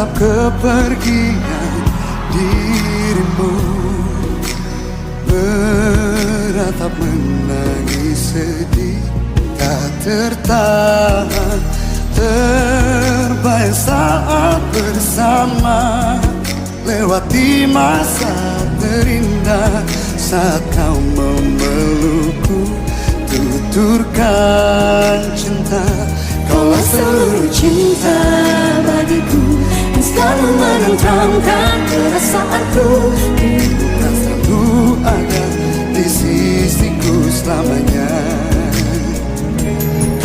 menatap kepergian dirimu, beratap menangis sedih, tak tertahan, terbayang saat bersama, lewati masa terindah saat kau memelukku, tuturkan cinta. Kaulah seluruh cinta bagiku, yang selalu menenteramkan perasaanku. Bukan selalu ada di sisiku selamanya.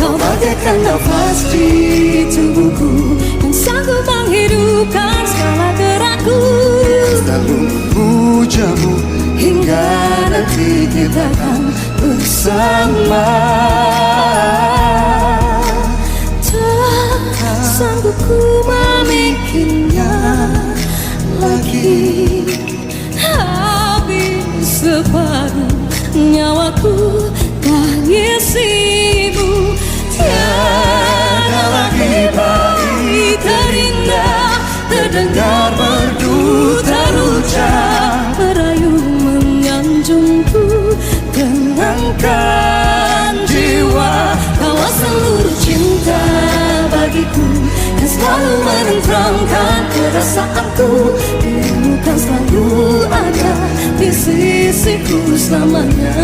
Kau bagaikan nafas di tubuhku, yang sanggup menghidupkan segala gerakku. Selalu memujamu hingga nanti kita akan bersama. Tak sanggup ku memikirnya lagi, habis separuh nyawaku tangisimu. Tiada lagi bayi terindah, terdengar merdu terucap, merayu menganjungku, tenangkan jiwa. Kau seluruh cinta bagiku, yang selalu menenteramkan perasaanku. Dirimu kan selalu ada di sisiku selamanya.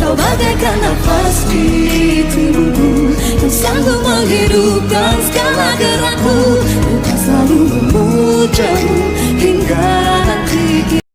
Kau bagaikan nafas di tubuhku, yang sanggup menghidupkan segala gerakku. Ku kan selalu memujamu hingga nanti